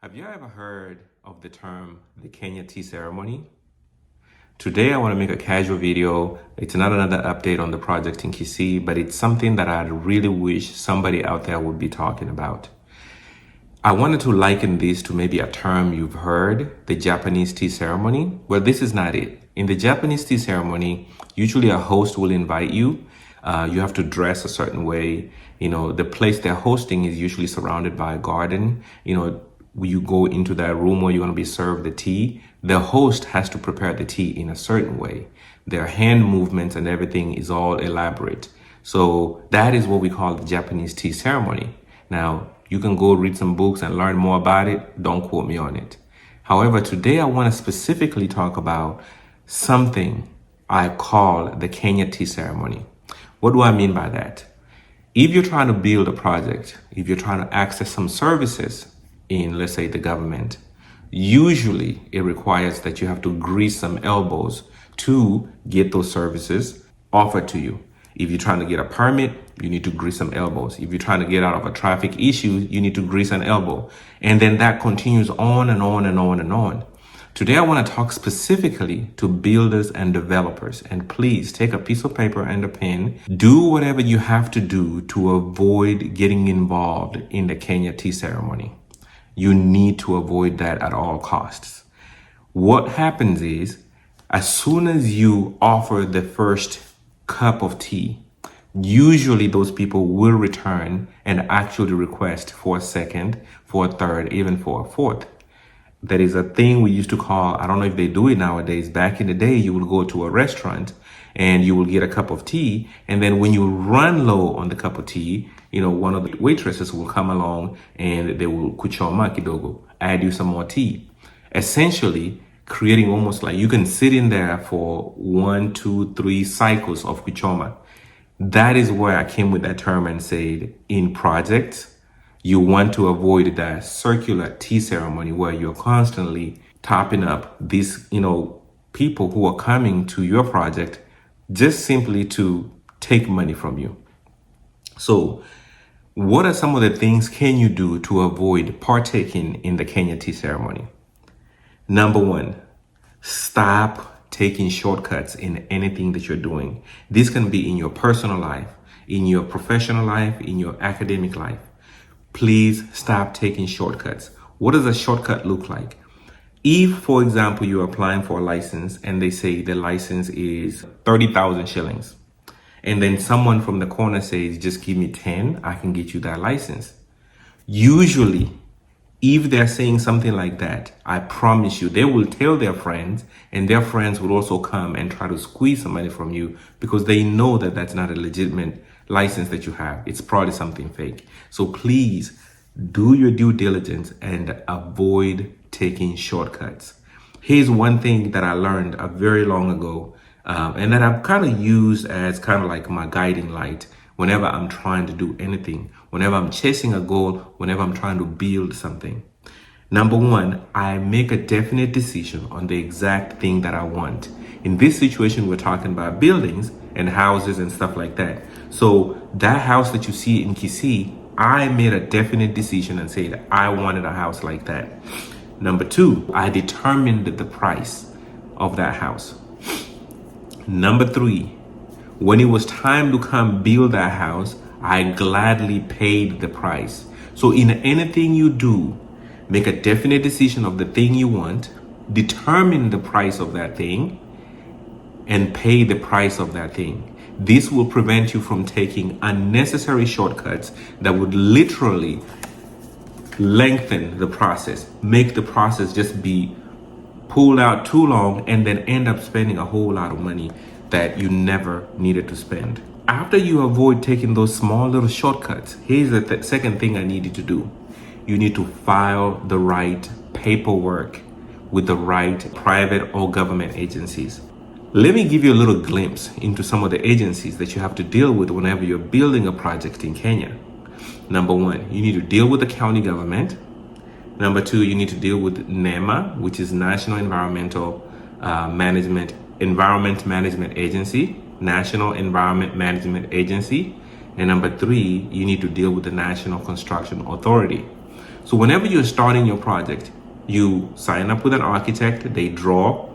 Have you ever heard of the term the Kenya tea ceremony? Today I want to make a casual video. It's not another update on the project in Kisii, but it's something that I really wish somebody out there would be talking about. I wanted to liken this to maybe a term you've heard, the Japanese tea ceremony. Well, this is not it. In the Japanese tea ceremony, usually a host will invite you. You have to dress a certain way. The place they're hosting is usually surrounded by a garden. You go into that room where you're going to be served the tea. The host has to prepare the tea in a certain way. Their hand movements and everything is all elaborate. So that is what we call the Japanese tea ceremony. Now, you can go read some books and learn more about it. Don't quote me on it. However, today I want to specifically talk about something I call the Kenya tea ceremony. What do I mean by that? If you're trying to build a project, if you're trying to access some services in, let's say, the government, usually it requires that you have to grease some elbows to get those services offered to you. If you're trying to get a permit, you need to grease some elbows. If you're trying to get out of a traffic issue, you need to grease an elbow. And then that continues on and on and on and on. Today, I want to talk specifically to builders and developers. And please take a piece of paper and a pen. Do whatever you have to do to avoid getting involved in the Kenya tea ceremony. You need to avoid that at all costs. What happens is, as soon as you offer the first cup of tea, usually those people will return and actually request for a second, for a third, even for a fourth. That is a thing we used to call, I don't know if they do it nowadays. Back in the day, you would go to a restaurant and you will get a cup of tea. And then when you run low on the cup of tea, one of the waitresses will come along and they will kuchoma kidogo, add you some more tea. Essentially, creating almost like you can sit in there for 1, 2, 3 cycles of kuchoma. That is where I came with that term and said, in projects, you want to avoid that circular tea ceremony where you're constantly topping up these, people who are coming to your project just simply to take money from you. So what are some of the things can you do to avoid partaking in the Kenya tea ceremony? Number 1, stop taking shortcuts in anything that you're doing. This can be in your personal life, in your professional life, in your academic life. Please stop taking shortcuts. What does a shortcut look like? If, for example, you're applying for a license and they say the license is 30,000 shillings, and then someone from the corner says, just give me 10, I can get you that license. Usually, if they're saying something like that, I promise you, they will tell their friends, and their friends will also come and try to squeeze some money from you because they know that that's not a legitimate license that you have. It's probably something fake. So please do your due diligence and avoid taking shortcuts. Here's one thing that I learned a very long ago, and that I've kind of used as kind of like my guiding light whenever I'm trying to do anything, whenever I'm chasing a goal, whenever I'm trying to build something. Number 1, I make a definite decision on the exact thing that I want. In this situation, we're talking about buildings and houses and stuff like that. So that house that you see in Kisii, I made a definite decision and said I wanted a house like that. Number 2, I determined the price of that house. Number 3, when it was time to come build that house, I gladly paid the price. So in anything you do, make a definite decision of the thing you want, determine the price of that thing, and pay the price of that thing. This will prevent you from taking unnecessary shortcuts that would literally lengthen the process, make the process just be pulled out too long, and then end up spending a whole lot of money that you never needed to spend. After you avoid taking those small little shortcuts, here's the second thing I need you to do. You need to file the right paperwork with the right private or government agencies. Let me give you a little glimpse into some of the agencies that you have to deal with whenever you're building a project in Kenya. Number 1, you need to deal with the county government. Number 2, you need to deal with NEMA, which is National Environment Management Agency, National Environment Management Agency. And number 3, you need to deal with the National Construction Authority. So whenever you're starting your project, you sign up with an architect, they draw,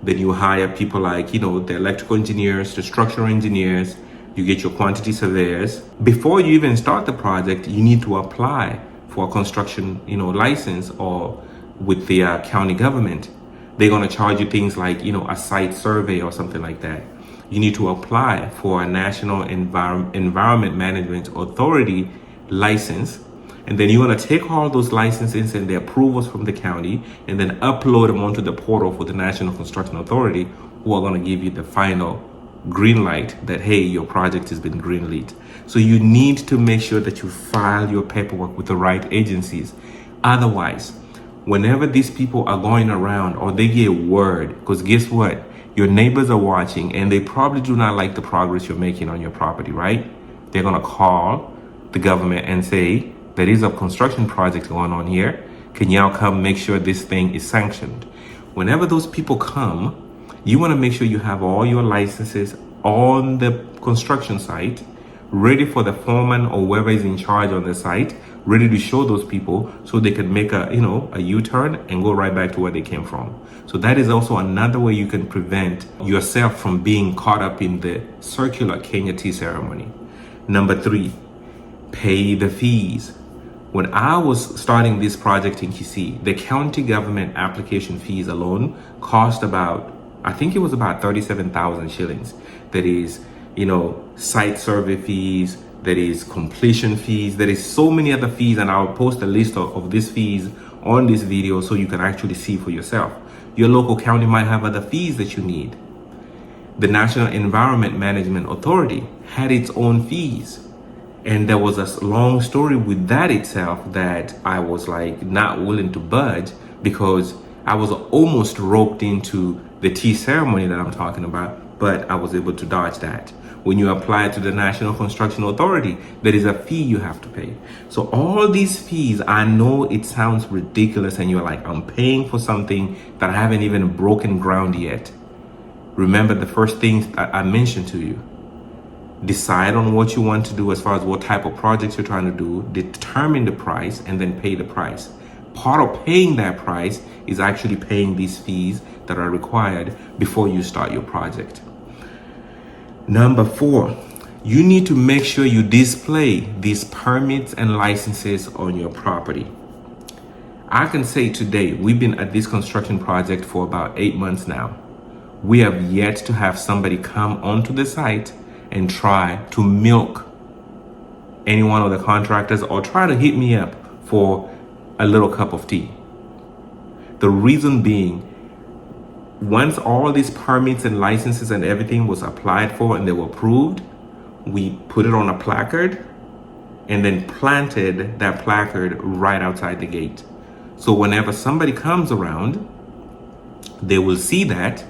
then you hire people like, the electrical engineers, the structural engineers, you get your quantity surveyors. Before you even start the project, you need to apply for a construction, license or with the county government. They're gonna charge you things like, a site survey or something like that. You need to apply for a National Environment Management Authority license. And then you're gonna take all those licenses and the approvals from the county and then upload them onto the portal for the National Construction Authority, who are gonna give you the final green light that, hey, your project has been green lit. So you need to make sure that you file your paperwork with the right agencies. Otherwise, whenever these people are going around or they get word, because guess what? Your neighbors are watching and they probably do not like the progress you're making on your property, right? They're gonna call the government and say, there is a construction project going on here. Can y'all come make sure this thing is sanctioned? Whenever those people come, you wanna make sure you have all your licenses on the construction site, ready for the foreman or whoever is in charge on the site, ready to show those people so they can make a U-turn and go right back to where they came from. So that is also another way you can prevent yourself from being caught up in the circular Kenya tea ceremony. Number 3, pay the fees. When I was starting this project in Kisii, the county government application fees alone cost about, I think it was about 37,000 shillings. That is, site survey fees, that is completion fees, there is so many other fees, and I'll post a list of these fees on this video so you can actually see for yourself. Your local county might have other fees that you need. The National Environment Management Authority had its own fees. And there was a long story with that itself that I was like not willing to budge, because I was almost roped into the tea ceremony that I'm talking about, but I was able to dodge that. When you apply to the National Construction Authority, there is a fee you have to pay. So all these fees, I know it sounds ridiculous and you're like, I'm paying for something that I haven't even broken ground yet. Remember the first things I mentioned to you. Decide on what you want to do as far as what type of projects you're trying to do, determine the price, and then pay the price. Part of paying that price is actually paying these fees that are required before you start your project. Number 4, you need to make sure you display these permits and licenses on your property. I can say today, we've been at this construction project for about 8 months now. We have yet to have somebody come onto the site and try to milk any one of the contractors or try to hit me up for a little cup of tea. The reason being, once all these permits and licenses and everything was applied for and they were approved, we put it on a placard and then planted that placard right outside the gate. So whenever somebody comes around, they will see that,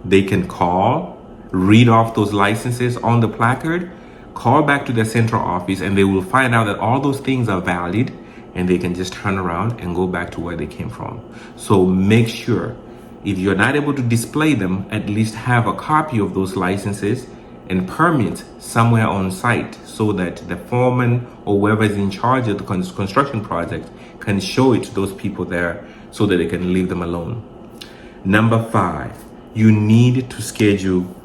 they can call, read off those licenses on the placard, call back to their central office, and they will find out that all those things are valid, and they can just turn around and go back to where they came from. So make sure, if you're not able to display them, at least have a copy of those licenses and permits somewhere on site so that the foreman or whoever is in charge of the construction project can show it to those people there so that they can leave them alone. Number 5, you need to schedule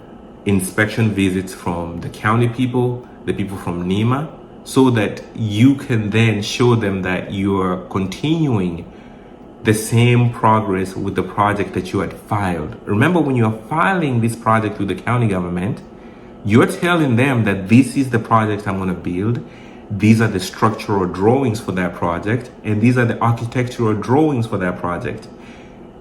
inspection visits from the county people, the people from NEMA, so that you can then show them that you're continuing the same progress with the project that you had filed. Remember, when you're filing this project with the county government, you're telling them that this is the project I'm gonna build, these are the structural drawings for that project, and these are the architectural drawings for that project.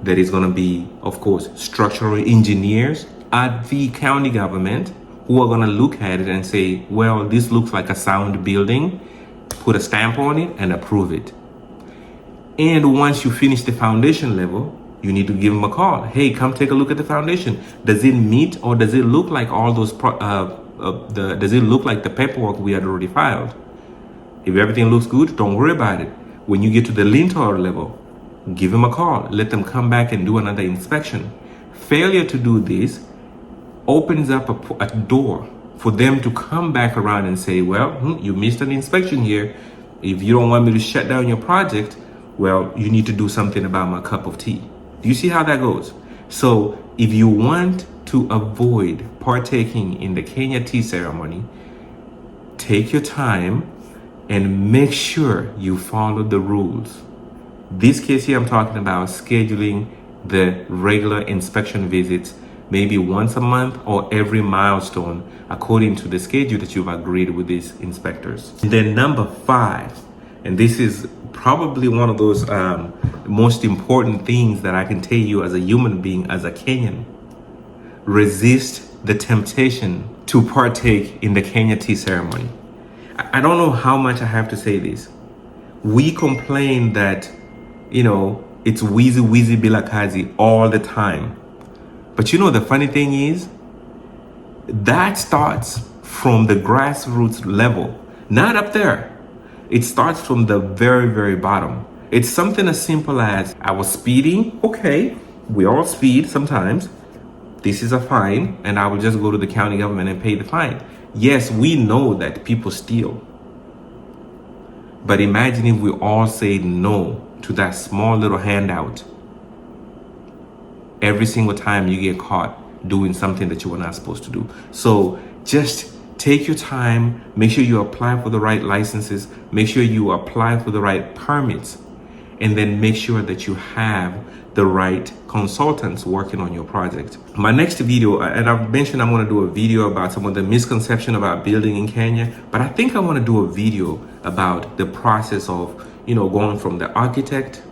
There is gonna be, of course, structural engineers at the county government who are gonna look at it and say, well, this looks like a sound building, put a stamp on it and approve it. And once you finish the foundation level, you need to give them a call. Hey, come take a look at the foundation. Does it meet, or does it look like all those, does it look like the paperwork we had already filed? If everything looks good, don't worry about it. When you get to the lintel level, give them a call. Let them come back and do another inspection. Failure to do this opens up a door for them to come back around and say, well, you missed an inspection here. If you don't want me to shut down your project, well, you need to do something about my cup of tea. Do you see how that goes? So if you want to avoid partaking in the Kenya tea ceremony, take your time and make sure you follow the rules. This case here, I'm talking about scheduling the regular inspection visits, maybe once a month or every milestone according to the schedule that you've agreed with these inspectors. And then number 5, and this is probably one of those most important things that I can tell you as a human being, as a Kenyan. Resist the temptation to partake in the Kenya tea ceremony. I don't know how much I have to say this. We complain that, it's wheezy bilakazi all the time. But the funny thing is, that starts from the grassroots level, not up there. It starts from the very, very bottom. It's something as simple as, I was speeding. Okay, we all speed sometimes. This is a fine, and I will just go to the county government and pay the fine. Yes, we know that people steal. But imagine if we all say no to that small little handout every single time you get caught doing something that you were not supposed to do. So just take your time, make sure you apply for the right licenses, make sure you apply for the right permits, and then make sure that you have the right consultants working on your project. My next video, and I've mentioned I'm going to do a video about some of the misconception about building in Kenya, but I think I want to do a video about the process of, going from the architect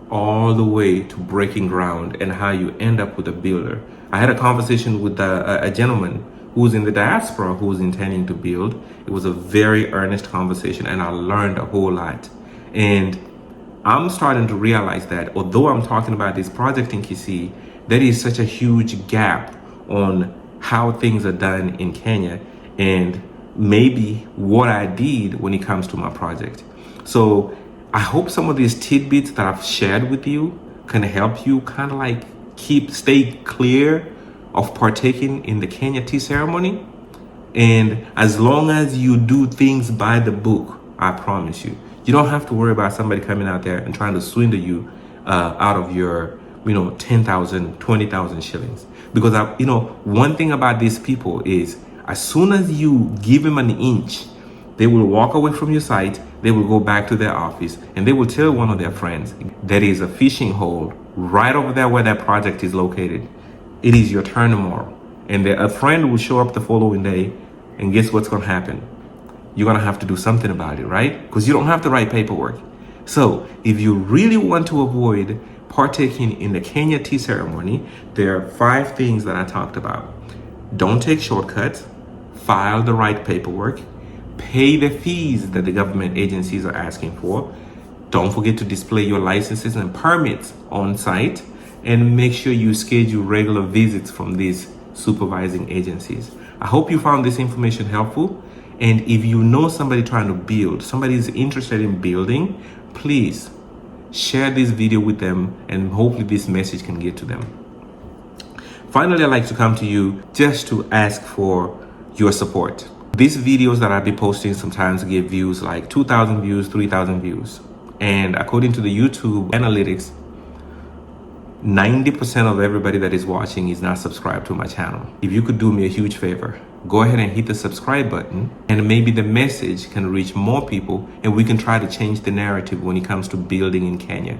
all the way to breaking ground and how you end up with a builder. I had a conversation with a gentleman who's in the diaspora who's intending to build. It was a very earnest conversation and I learned a whole lot. And I'm starting to realize that although I'm talking about this project in Kisii, there is such a huge gap on how things are done in Kenya and maybe what I did when it comes to my project. So I hope some of these tidbits that I've shared with you can help you kind of like stay clear of partaking in the Kenya tea ceremony. And as long as you do things by the book, I promise you, you don't have to worry about somebody coming out there and trying to swindle you out of your, 10,000, 20,000 shillings. Because, one thing about these people is as soon as you give them an inch, they will walk away from your site, they will go back to their office, and they will tell one of their friends there is a fishing hole right over there where that project is located. It is your turn tomorrow. And a friend will show up the following day, and guess what's going to happen? You're going to have to do something about it, right? Because you don't have the right paperwork. So if you really want to avoid partaking in the Kenya tea ceremony, there are 5 things that I talked about. Don't take shortcuts, file the right paperwork, pay the fees that the government agencies are asking for. Don't forget to display your licenses and permits on site, and make sure you schedule regular visits from these supervising agencies. I hope you found this information helpful. And if you know somebody trying to build, somebody is interested in building, please share this video with them and hopefully this message can get to them. Finally, I'd like to come to you just to ask for your support. These videos that I'll be posting sometimes get views like 2,000 views, 3,000 views. And according to the YouTube analytics, 90% of everybody that is watching is not subscribed to my channel. If you could do me a huge favor, go ahead and hit the subscribe button, and maybe the message can reach more people and we can try to change the narrative when it comes to building in Kenya.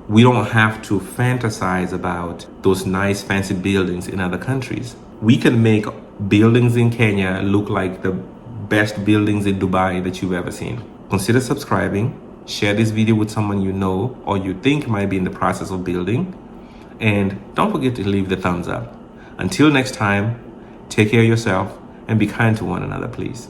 We don't have to fantasize about those nice fancy buildings in other countries. We can make buildings in Kenya look like the best buildings in Dubai that you've ever seen. Consider subscribing, share this video with someone you know or you think might be in the process of building, and don't forget to leave the thumbs up. Until next time, take care of yourself and be kind to one another, please.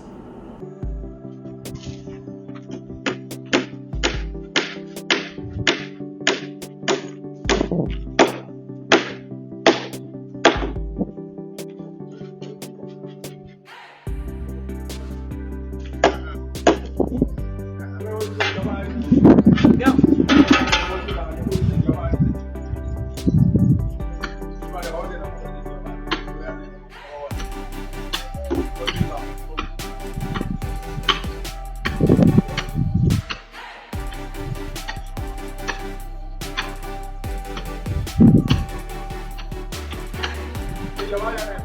Jamaa